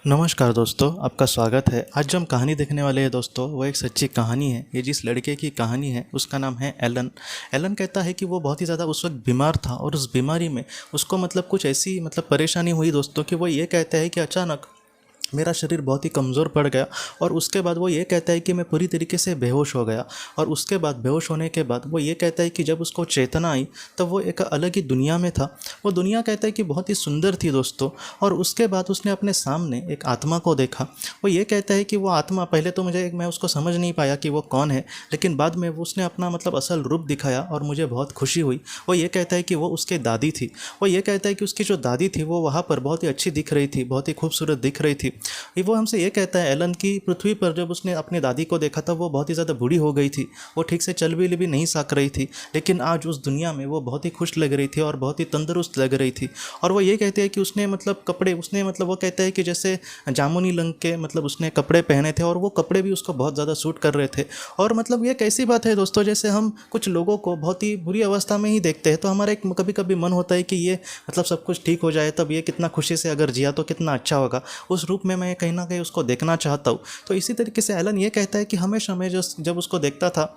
नमस्कार दोस्तों, आपका स्वागत है। आज जो हम कहानी देखने वाले हैं दोस्तों, वो एक सच्ची कहानी है। ये जिस लड़के की कहानी है उसका नाम है एलन। एलन कहता है कि वो बहुत ही ज़्यादा उस वक्त बीमार था और उस बीमारी में उसको कुछ ऐसी परेशानी हुई दोस्तों कि वो ये कहता है कि अचानक मेरा शरीर बहुत ही कमज़ोर पड़ गया। और उसके बाद वो ये कहता है कि मैं पूरी तरीके से बेहोश हो गया। और उसके बाद बेहोश होने के बाद वो ये कहता है कि जब उसको चेतना आई तब वो एक अलग ही दुनिया में था। वो दुनिया कहता है कि बहुत ही सुंदर थी दोस्तों। और उसके बाद उसने अपने सामने एक आत्मा को देखा। वो ये कहता है कि वो आत्मा, पहले तो मैं उसको समझ नहीं पाया कि वो कौन है, लेकिन बाद में वो उसने अपना असल रूप दिखाया और मुझे बहुत खुशी हुई। वो ये कहता है कि वो उसके दादी थी। वो ये कहता है कि उसकी जो दादी थी वो वहाँ पर बहुत ही अच्छी दिख रही थी, बहुत ही खूबसूरत दिख रही थी। वो हमसे ये कहता है एलन की पृथ्वी पर जब उसने अपनी दादी को देखा था वो बहुत ही ज़्यादा बूढ़ी हो गई थी। वो ठीक से चल भी नहीं सक रही थी, लेकिन आज उस दुनिया में वो बहुत ही खुश लग रही थी और बहुत ही तंदुरुस्त लग रही थी। और वो ये कहते हैं कि उसने कपड़े, उसने वो कहते हैं कि जैसे जामुनी रंग के उसने कपड़े पहने थे और वो कपड़े भी उसको बहुत ज़्यादा सूट कर रहे थे। और ये कैसी बात है दोस्तों, जैसे हम कुछ लोगों को बहुत ही बुरी अवस्था में ही देखते हैं तो हमारा एक कभी कभी मन होता है कि ये सब कुछ ठीक हो जाए, तब ये कितना खुशी से अगर जिया तो कितना अच्छा होगा। उस रूप में मैं कहीं ना कहीं उसको देखना चाहता हूँ। तो इसी तरीके से एलन ये कहता है कि हमेशा मैं जब उसको देखता था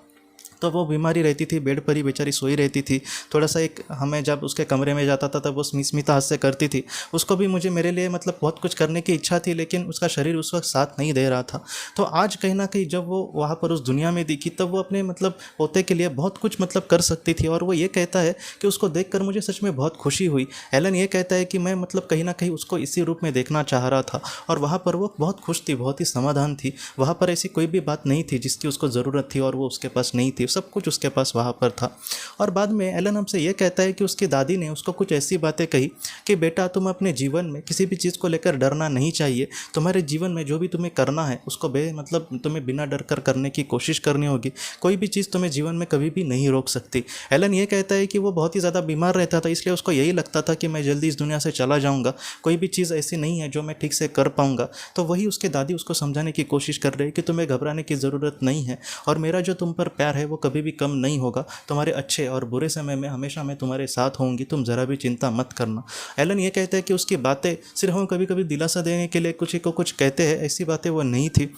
तो वो बीमारी रहती थी, बेड पर ही बेचारी सोई रहती थी। थोड़ा सा एक हमें जब उसके कमरे में जाता था तब वो स्मिता हास्य करती थी। उसको भी मेरे लिए बहुत कुछ करने की इच्छा थी, लेकिन उसका शरीर उस वक्त साथ नहीं दे रहा था। तो आज कहीं ना कहीं जब वो वहाँ पर उस दुनिया में दिखी तब वो अपने पोते के लिए बहुत कुछ कर सकती थी। और वो ये कहता है कि उसको देखकर मुझे सच में बहुत खुशी हुई। एलन ये कहता है कि मैं कहीं ना कहीं उसको इसी रूप में देखना चाह रहा था। और वहाँ पर वो बहुत खुश थी, बहुत ही समाधान थी। वहाँ पर ऐसी कोई भी बात नहीं थी जिसकी उसको ज़रूरत थी और वो उसके पास नहीं थी। सब कुछ उसके पास वहाँ पर था। और बाद में एलन हमसे ये कहता है कि उसकी दादी ने उसको कुछ ऐसी बातें कही कि बेटा, तुम अपने जीवन में किसी भी चीज़ को लेकर डरना नहीं चाहिए। तुम्हारे जीवन में जो भी तुम्हें करना है उसको तुम्हें बिना डर कर करने की कोशिश करनी होगी। कोई भी चीज़ तुम्हें जीवन में कभी भी नहीं रोक सकती। एलन ये कहता है कि वो बहुत ही ज़्यादा बीमार रहता था, इसलिए उसको यही लगता था कि मैं जल्दी इस दुनिया से चला जाऊँगा, कोई भी चीज़ ऐसी नहीं है जो मैं ठीक से कर पाऊँगा। तो वही उसके दादी उसको समझाने की कोशिश कर रही है कि तुम्हें घबराने की ज़रूरत नहीं है और मेरा जो तुम पर प्यार है वो कभी भी कम नहीं होगा। तुम्हारे अच्छे और बुरे समय में हमेशा मैं तुम्हारे साथ होंगी, तुम ज़रा भी चिंता मत करना। एलन ये कहते हैं कि उसकी बातें सिर्फ हम कभी कभी दिलासा देने के लिए कुछ ही को कुछ कहते हैं, ऐसी बातें वो नहीं थी।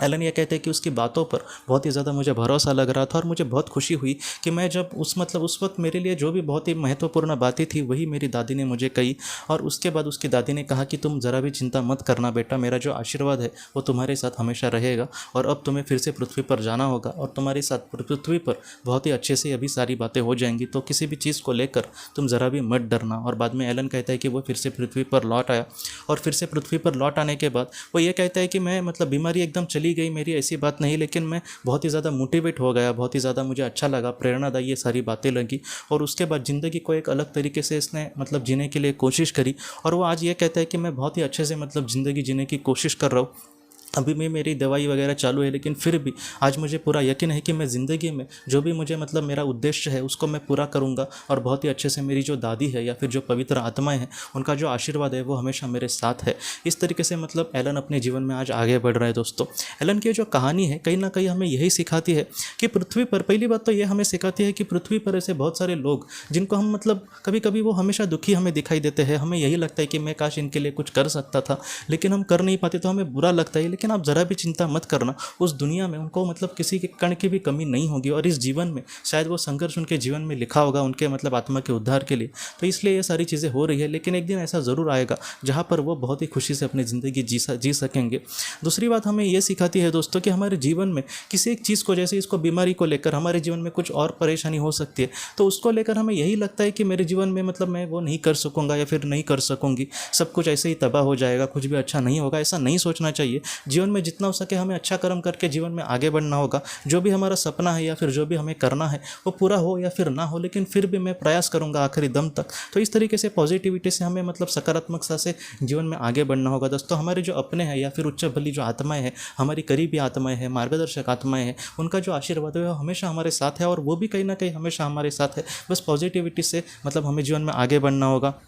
एलन ये कहते हैं कि उसकी बातों पर बहुत ही ज़्यादा मुझे भरोसा लग रहा था और मुझे बहुत खुशी हुई कि मैं जब उस वक्त मेरे लिए जो भी बहुत ही महत्वपूर्ण बातें थी वही मेरी दादी ने मुझे कही। और उसके बाद उसकी दादी ने कहा कि तुम ज़रा भी चिंता मत करना बेटा, मेरा जो आशीर्वाद है वो तुम्हारे साथ हमेशा रहेगा और अब तुम्हें फिर से पृथ्वी पर जाना होगा और तुम्हारे साथ पृथ्वी पर बहुत ही अच्छे से अभी सारी बातें हो जाएंगी। तो किसी भी चीज़ को लेकर तुम ज़रा भी मत डरना। और बाद में एलन कहता है कि वो फिर से पृथ्वी पर लौट आया। और फिर से पृथ्वी पर लौट आने के बाद वो ये कहता है कि मैं बीमारी एकदम चली गई मेरी, ऐसी बात नहीं, लेकिन मैं बहुत ही ज़्यादा मोटिवेट हो गया, बहुत ही ज़्यादा मुझे अच्छा लगा, प्रेरणादायी ये सारी बातें लगी। और उसके बाद ज़िंदगी को एक अलग तरीके से इसने जीने के लिए कोशिश करी। और वो आज ये कहता है कि मैं बहुत ही अच्छे से ज़िंदगी जीने की कोशिश कर रहा हूँ। अभी भी मेरी दवाई वगैरह चालू है, लेकिन फिर भी आज मुझे पूरा यकीन है कि मैं ज़िंदगी में जो भी मुझे मेरा उद्देश्य है उसको मैं पूरा करूँगा। और बहुत ही अच्छे से मेरी जो दादी है या फिर जो पवित्र आत्माएं हैं उनका जो आशीर्वाद है वो हमेशा मेरे साथ है। इस तरीके से एलन अपने जीवन में आज आगे बढ़ रहा है दोस्तों। एलन की जो कहानी है कहीं ना कहीं हमें यही सिखाती है कि पृथ्वी पर, पहली बात तो ये हमें सिखाती है कि पृथ्वी पर ऐसे बहुत सारे लोग जिनको हम कभी कभी वो हमेशा दुखी हमें दिखाई देते हैं। हमें यही लगता है कि मैं काश इनके लिए कुछ कर सकता था, लेकिन हम कर नहीं पाते तो हमें बुरा लगता है। लेकिन आप ज़रा भी चिंता मत करना, उस दुनिया में उनको किसी के कण की भी कमी नहीं होगी। और इस जीवन में शायद वो संघर्ष उनके जीवन में लिखा होगा उनके आत्मा के उद्धार के लिए। तो इसलिए ये सारी चीज़ें हो रही है, लेकिन एक दिन ऐसा ज़रूर आएगा जहाँ पर वो बहुत ही खुशी से अपनी ज़िंदगी जी सकेंगे। दूसरी बात हमें ये सिखाती है दोस्तों कि हमारे जीवन में किसी एक चीज़ को, जैसे इसको बीमारी को लेकर हमारे जीवन में कुछ और परेशानी हो सकती है, तो उसको लेकर हमें यही लगता है कि मेरे जीवन में मैं वो नहीं कर सकूँगा या फिर नहीं कर सकूँगी, सब कुछ ऐसे ही तबाह हो जाएगा, कुछ भी अच्छा नहीं होगा। ऐसा नहीं सोचना चाहिए। जीवन में जितना हो सके हमें अच्छा कर्म करके जीवन में आगे बढ़ना होगा। जो भी हमारा सपना है या फिर जो भी हमें करना है वो पूरा हो या फिर ना हो, लेकिन फिर भी मैं प्रयास करूंगा आखिरी दम तक। तो इस तरीके से पॉजिटिविटी से हमें सकारात्मकता से जीवन में आगे बढ़ना होगा दोस्तों। हमारे जो अपने हैं या फिर उच्च भली जो आत्माएं हैं, हमारी करीबी आत्माएं हैं, मार्गदर्शक आत्माएं हैं, उनका जो आशीर्वाद है वो हमेशा हमारे साथ है और वो भी कहीं ना कहीं हमेशा हमारे साथ है। बस पॉजिटिविटी से हमें जीवन में आगे बढ़ना होगा।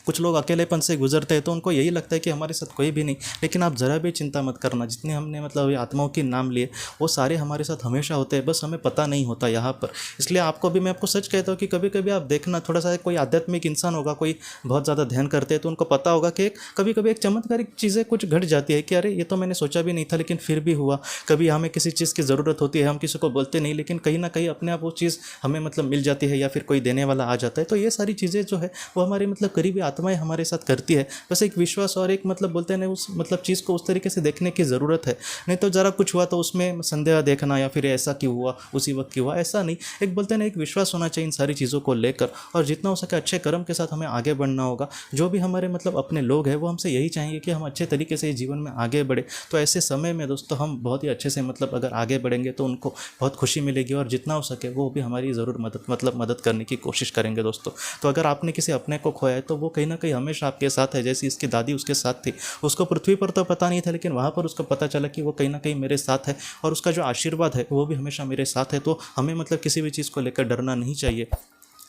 कुछ लोग अकेलेपन से गुजरते हैं तो उनको यही लगता है कि हमारे साथ कोई भी नहीं, लेकिन आप ज़रा भी चिंता मत करना, जितने हमने मतलब अभी आत्माओं के नाम लिए वो सारे हमारे साथ हमेशा होते हैं, बस हमें पता नहीं होता यहाँ पर। इसलिए आपको भी मैं आपको सच कहता हूँ कि कभी कभी आप देखना, थोड़ा सा कोई आध्यात्मिक इंसान होगा, कोई बहुत ज़्यादा ध्यान करते हैं तो उनको पता होगा कि कभी कभी एक चमत्कारिक चीज़ें कुछ घट जाती है कि अरे ये तो मैंने सोचा भी नहीं था लेकिन फिर भी हुआ। कभी हमें किसी चीज़ की ज़रूरत होती है, हम किसी को बोलते नहीं, लेकिन कहीं ना कहीं अपने आप वो चीज़ हमें मतलब मिल जाती है, या फिर कोई देने वाला आ जाता है। तो ये सारी चीज़ें जो है वो हमारी मतलब करीबी आत्माएं हमारे साथ करती है। बस एक विश्वास और एक मतलब बोलते हैं ना उस मतलब चीज़ को उस तरीके से देखने की ज़रूरत है। नहीं तो ज़रा कुछ हुआ तो उसमें संदेह देखना या फिर ऐसा क्यों हुआ, उसी वक्त क्यों हुआ, ऐसा नहीं। एक बोलते हैं ना एक विश्वास होना चाहिए इन सारी चीज़ों को लेकर, और जितना हो सके अच्छे कर्म के साथ हमें आगे बढ़ना होगा। जो भी हमारे मतलब अपने लोग हैं वो हमसे यही चाहेंगे कि हम अच्छे तरीके से जीवन में आगे बढ़े। तो ऐसे समय में दोस्तों हम बहुत ही अच्छे से मतलब अगर आगे बढ़ेंगे तो उनको बहुत खुशी मिलेगी, और जितना हो सके वो भी हमारी ज़रूर मदद करने की कोशिश करेंगे दोस्तों। तो अगर आपने किसी अपने को खोया है तो वो कहीं ना कहीं हमेशा आपके साथ है। जैसी इसकी दादी उसके साथ थी, उसको पृथ्वी पर तो पता नहीं था, लेकिन वहाँ पर उसको पता चला कि वो कहीं ना कहीं मेरे साथ है, और उसका जो आशीर्वाद है वो भी हमेशा मेरे साथ है। तो हमें मतलब किसी भी चीज़ को लेकर डरना नहीं चाहिए।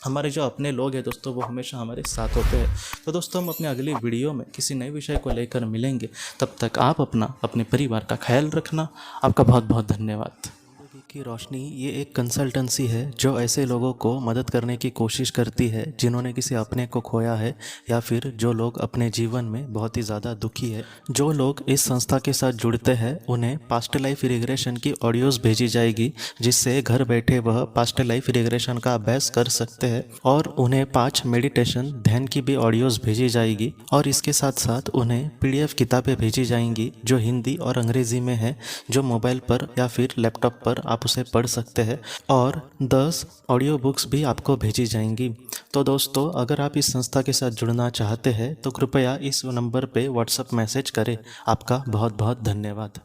हमारे जो अपने लोग हैं दोस्तों वो हमेशा हमारे साथ होते हैं। तो दोस्तों हम अपने अगली वीडियो में किसी नए विषय को लेकर मिलेंगे। तब तक आप अपना अपने परिवार का ख्याल रखना। आपका बहुत बहुत धन्यवाद। जिंदगी की रोशनी ये एक कंसल्टेंसी है जो ऐसे लोगों को मदद करने की कोशिश करती है जिन्होंने किसी अपने को खोया है, या फिर जो लोग अपने जीवन में बहुत ही ज़्यादा दुखी है। जो लोग इस संस्था के साथ जुड़ते हैं उन्हें पास्ट लाइफ रिग्रेशन की ऑडियोज़ भेजी जाएगी, जिससे घर बैठे वह पास्ट लाइफ रिग्रेशन का अभ्यास कर सकते हैं। और उन्हें 5 मेडिटेशन ध्यान की भी ऑडियोज़ भेजी जाएगी, और इसके साथ साथ उन्हें PDF किताबें भेजी जाएंगी जो हिंदी और अंग्रेज़ी में है, जो मोबाइल पर या फिर लैपटॉप पर आप उसे पढ़ सकते हैं। और 10 ऑडियो बुक्स भी आपको भेजी जाएंगी। तो दोस्तों अगर आप इस संस्था के साथ जुड़ना चाहते हैं तो कृपया इस नंबर पे व्हाट्सएप मैसेज करें। आपका बहुत बहुत धन्यवाद।